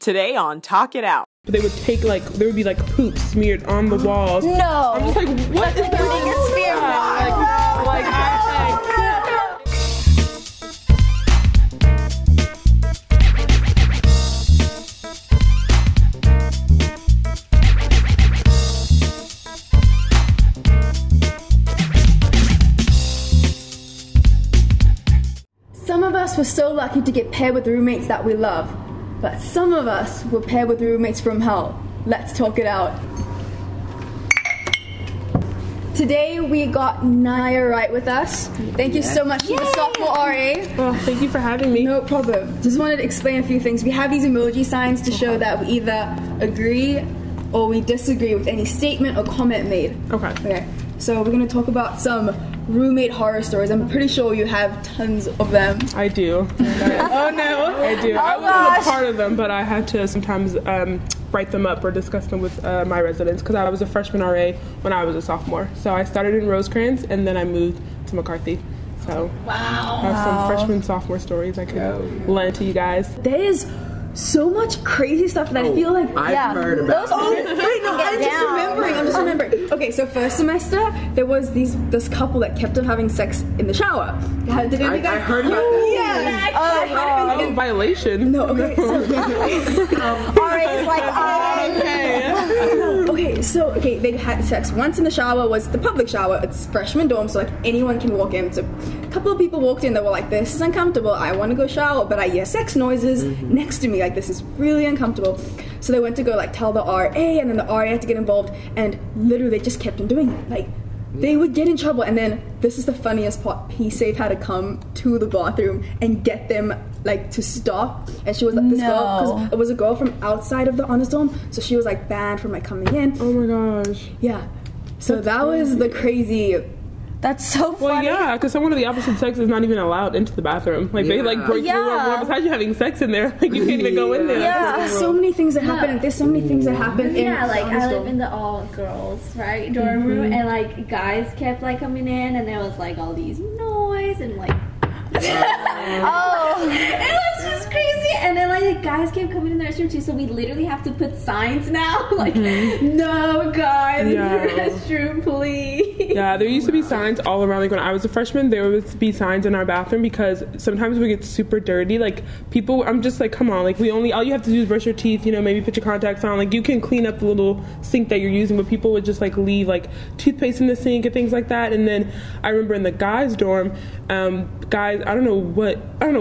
Today on Talk It Out. They would take there would be poop smeared on the walls. No. I'm just like, what is the biggest fear? Some of us were so lucky to get paired with roommates that we love, but some of us were paired with roommates from hell. Let's talk it out. Today we got Naya Wright with us. Thank you so much. She's a sophomore RA. Oh, thank you for having me. No problem. Just wanted to explain a few things. We have these emoji signs to show that we either agree or we disagree with any statement or comment made. Okay. So we're going to talk about some roommate horror stories. I'm pretty sure you have tons of them. I do. Oh no. I do. I wasn't a part of them, but I had to sometimes write them up or discuss them with my residents because I was a freshman RA when I was a sophomore. So I started in Rosecrans and then I moved to McCarthy. So I have some freshman sophomore stories I could lend to you guys. There is so much crazy stuff that I feel like I've heard about. I'm just remembering. Okay, so first semester there was this couple that kept on having sex in the shower. Did any of you guys? I heard about that. Yeah. Oh, violation. No. Okay. So, they had sex once in the shower. Was the public shower? It's freshman dorm, so anyone can walk in. So a couple of people walked in. They were like, "This is uncomfortable. I want to go shower, but I hear sex noises next to me. This is really uncomfortable." So they went to go tell the RA, and then the RA had to get involved. And literally, they just kept on doing it. They would get in trouble, and then this is the funniest part. P-Safe had to come to the bathroom and get them to stop. And she was this girl, because it was a girl from outside of the honors dorm, so she was banned from coming in. Oh my gosh. Yeah. So that was the crazy. That's so funny. Well, yeah, because someone of the opposite sex is not even allowed into the bathroom. They break the rule. Besides you having sex in there, you can't even go in there. Yeah. There's so many things that happen. There's so many things that happen. I live in the all girls dorm room, and guys kept coming in, and there was all these noise and it was just crazy. And then the guys kept coming in the restroom too, so we literally have to put signs now no guys in the restroom, please. Yeah, there used to be signs all around. When I was a freshman, there would be signs in our bathroom because sometimes we get super dirty. People, I'm just come on, all you have to do is brush your teeth, maybe put your contacts on. You can clean up the little sink that you're using, but people would just leave toothpaste in the sink and things like that. And then I remember in the guys' dorm, guys, I don't know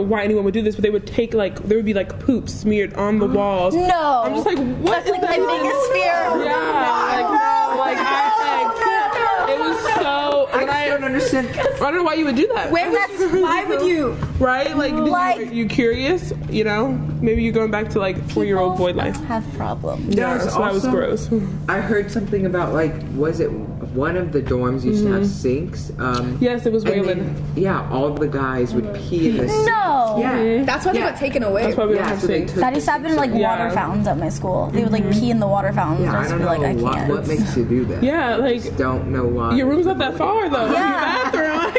why anyone would do this, but they would take there would be poop smeared on the walls. No. I'm just what? That's my biggest fear. Yeah. It was so. I don't understand. I don't know why you would do that. Why would you? Right? Are you curious? Maybe you're going back to 4-year-old boy life. Have problems. Yeah, so that was gross. I heard something about was it one of the dorms used to have sinks? Yes, it was Wayland. All the guys would pee in the sinks. No. Yeah. That's why they got taken away. That's why we don't have sinks. That used to happen in water fountains at my school. They would pee in the water fountains. Yeah, I don't know I can't. what makes you do that. Yeah, I just don't know why. Your room's not that far though. Yeah. Your bathroom. I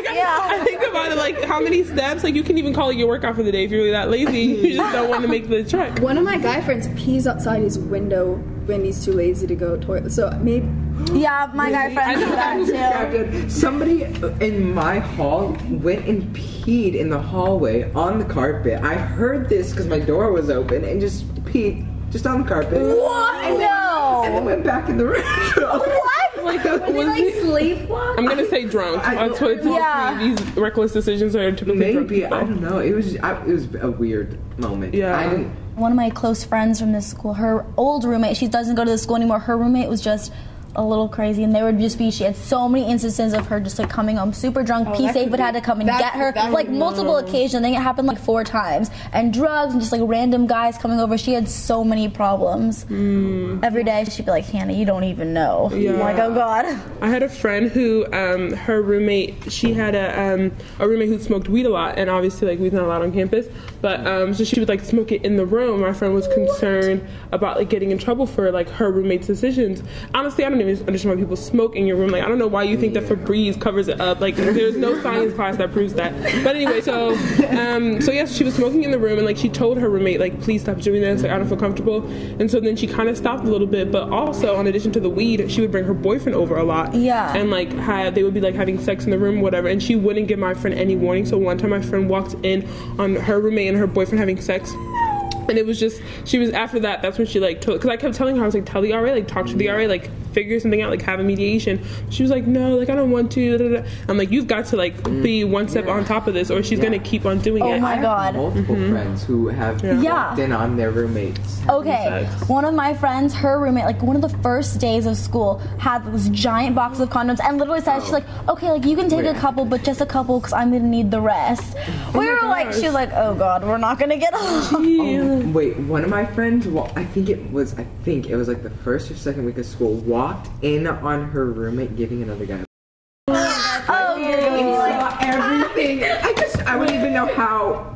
think about it how many steps. You can even call it your workout for the day if you're really that lazy. You just don't want to make the trek. One of my guy friends pees outside his window when he's too lazy to go to the toilet. So maybe. Yeah, my guy friends do that too. Somebody in my hall went and peed in the hallway on the carpet. I heard this because my door was open and just peed just on the carpet. What? No. And then went back in the room. What? Sleepwalk? I'm gonna say drunk. That's what these reckless decisions are typically drunk people. I don't know. It was a weird moment. Yeah. One of my close friends from this school, her old roommate, she doesn't go to the school anymore. Her roommate was just a little crazy, and she had so many instances of her just coming home super drunk. P-Safe would have to come and get her multiple occasions. I think it happened 4 times, and drugs and just random guys coming over. She had so many problems. Every day she'd be like, Hannah, you don't even know. Yeah. I'm like, oh god. I had a friend who her roommate, she had a roommate who smoked weed a lot, and obviously weed's not allowed on campus, but so she would smoke it in the room. My friend was concerned about getting in trouble for her roommate's decisions. Honestly, I don't even even understand why people smoke in your room. Like, I don't know why you think that Febreze covers it up. Like, there's no science class that proves that. But anyway, so yes, she was smoking in the room, and like she told her roommate, like, please stop doing this. Like, I don't feel comfortable. And so then she kind of stopped a little bit, but also in addition to the weed, she would bring her boyfriend over a lot. Yeah. And like they would be like having sex in the room, whatever. And she wouldn't give my friend any warning. So one time my friend walked in on her roommate and her boyfriend having sex. And it was just, she was, after that, that's when she like told, because I kept telling her, I was like, tell the RA, like talk to the RA, like figure something out, like have a mediation. She was like, no, like I don't want to. Da, da, da. I'm like, you've got to like be one step on top of this, or she's gonna keep on doing it. Oh my god. Multiple friends who have walked in on their roommates. Okay, one of my friends, her roommate, like one of the first days of school, had this giant box of condoms and literally said, she's like, okay, like you can take a couple, but just a couple because I'm gonna need the rest. We were like, she was like, oh god, we're not gonna get along. Wait, one of my friends, well, I think it was like the first or second week of school, walked in on her roommate giving another guy. Everything. I wouldn't even know how.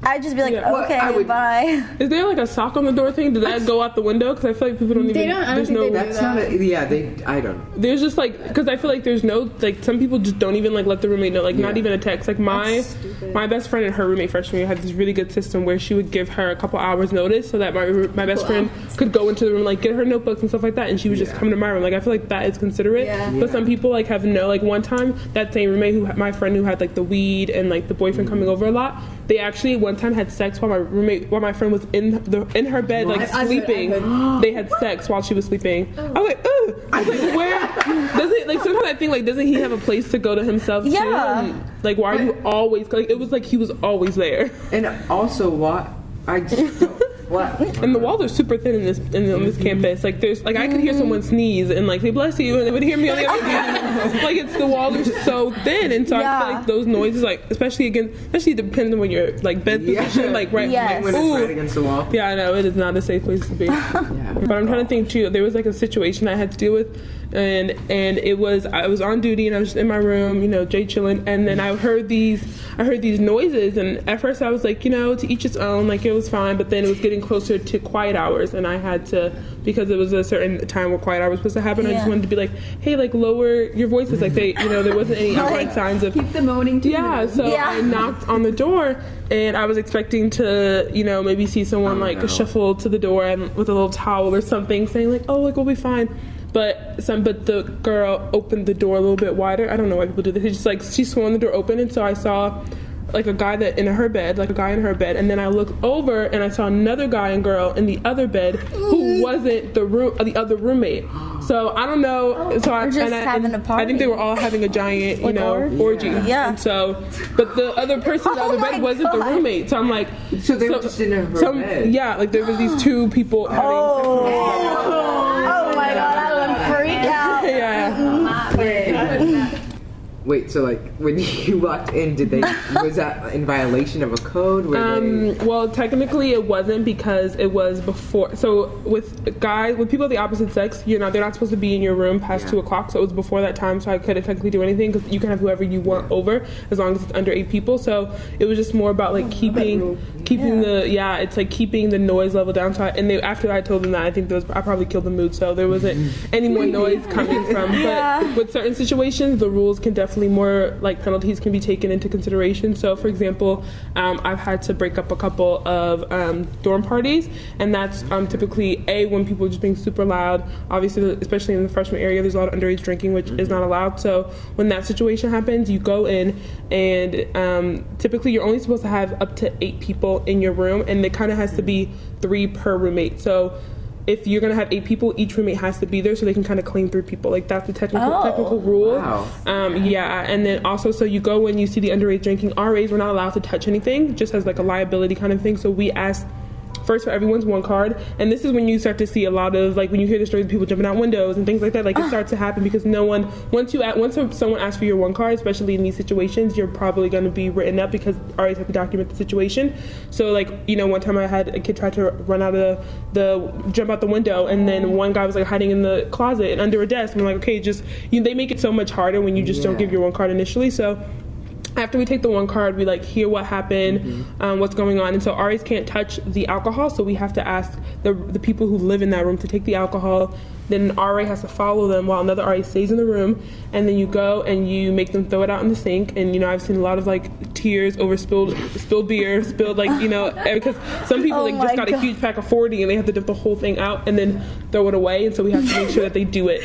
I'd just be like, okay, bye. Is there like a sock on the door thing? Did that go out the window? Because I feel like people don't even. They don't. I don't think they do that's that. Not. I don't. There's just like, because I feel like there's no, like some people just don't even like let the roommate know, like not even a text. Like my best friend and her roommate freshman year had this really good system where she would give her a couple hours notice so that my best friend could go into the room, like get her notebooks and stuff like that, and she would just come to my room. Like I feel like that is considerate. But some people like have no, like one time that same roommate my friend who had like the weed and like the boyfriend coming over a lot, they actually one time had sex while my friend was in her bed, like sleeping. They had sex while she was sleeping. I was like, ugh. I was like, where does it, like sometimes I think like, doesn't he have a place to go to himself too? And, like, why are you always, like, it was like he was always there. And also what I just don't. What? And the walls are super thin in this campus. Like there's like I could hear someone sneeze and like say bless you, and they would hear me on the other end. Like it's the walls are so thin, and so I feel like those noises, like especially depending on when you're like bed position, like right when it's right against the wall. Yeah, I know it is not a safe place to be. But I'm trying to think too. There was like a situation I had to deal with, and it was I was on duty and I was just in my room, you know, Jay chilling, and then I heard these noises, and at first I was like, you know, to each its own, like it was fine, but then it was getting closer to quiet hours, and I had to, because it was a certain time where quiet hours was supposed to happen, I just wanted to be like, hey, like lower your voices, like they, you know, there wasn't any outside signs of keep the moaning too. I knocked on the door, and I was expecting to, you know, maybe see someone shuffle to the door and with a little towel or something, saying like, oh, like we'll be fine. But the girl opened the door a little bit wider. I don't know why people do this. She swung the door open, and so I saw like a guy in her bed, and then I looked over and I saw another guy and girl in the other bed who wasn't the other roommate. So I don't know. So having a party. I think they were all having a giant, you know, orgy. Yeah. And so, but the other person in the other bed wasn't the roommate. So I'm like, so they were just in her bed. Yeah, like there was these two people having. Oh my god, I would freak out. Yeah. Wait, so like when you walked in, was that in violation of a code? Well, technically it wasn't, because it was before. So with people of the opposite sex, they're not supposed to be in your room past 2 o'clock. So it was before that time, so I couldn't technically do anything, because you can have whoever you want over as long as it's under 8 people. So it was just more about like keeping the noise level down. So after I told them that, I think I probably killed the mood. So there wasn't any more noise coming from. But with certain situations, the rules can definitely more like penalties can be taken into consideration. So for example, I've had to break up a couple of dorm parties, and that's typically when people are just being super loud. Obviously, especially in the freshman area, there's a lot of underage drinking, which is not allowed. So when that situation happens, you go in, and typically you're only supposed to have up to 8 people in your room, and it kind of has to be 3 per roommate. So if you're going to have 8 people, each roommate has to be there so they can kind of claim 3 people. Like, that's the technical rule. Wow. And then also, so you go when you see the underage drinking. RAs were not allowed to touch anything, just as like a liability kind of thing. So we asked first for everyone's one card, and this is when you start to see a lot of, like, when you hear the stories of people jumping out windows and things like that, like it starts to happen because once someone asks for your one card, especially in these situations, you're probably going to be written up because RAs have to document the situation. So like, one time I had a kid try to jump out the window, and then one guy was like hiding in the closet and under a desk, and I'm like, okay, they make it so much harder when you just don't give your one card initially. So after we take the one card, we like hear what happened, what's going on, and so RAs can't touch the alcohol, so we have to ask the people who live in that room to take the alcohol, then an RA has to follow them while another RA stays in the room, and then you go and you make them throw it out in the sink. And I've seen a lot of like tears over spilled beer, spilled like because some people just got a huge pack of 40 and they have to dump the whole thing out and then throw it away, and so we have to make sure that they do it.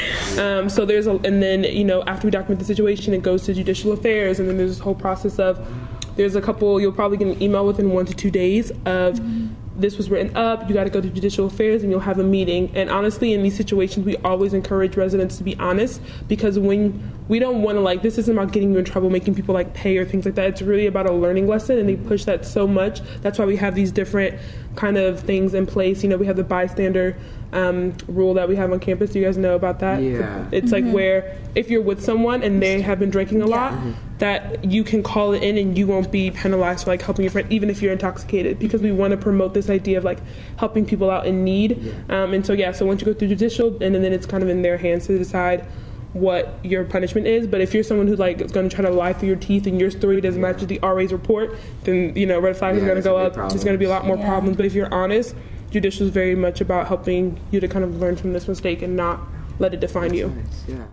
So there's and then after we document the situation, it goes to judicial affairs, and then there's this whole process of there's a couple, you'll probably get an email within 1 to 2 days of this was written up, you got to go to judicial affairs, and you'll have a meeting. And honestly, in these situations, we always encourage residents to be honest, because when we don't want to this isn't about getting you in trouble, making people pay or things like that. It's really about a learning lesson, and they push that so much. That's why we have these different kind of things in place. We have the bystander rule that we have on campus. Do you guys know about that? Yeah. It's where if you're with someone and they have been drinking a lot, that you can call it in and you won't be penalized for helping your friend, even if you're intoxicated, because we want to promote this idea of helping people out in need. And so once you go through judicial, and then it's kind of in their hands to decide what your punishment is. But if you're someone who is going to try to lie through your teeth and your story doesn't match the RA's report, then red flag is going to go up. There's going to be a lot more problems. But if you're honest, judicial is very much about helping you to kind of learn from this mistake and not let it define you. Nice. Yeah.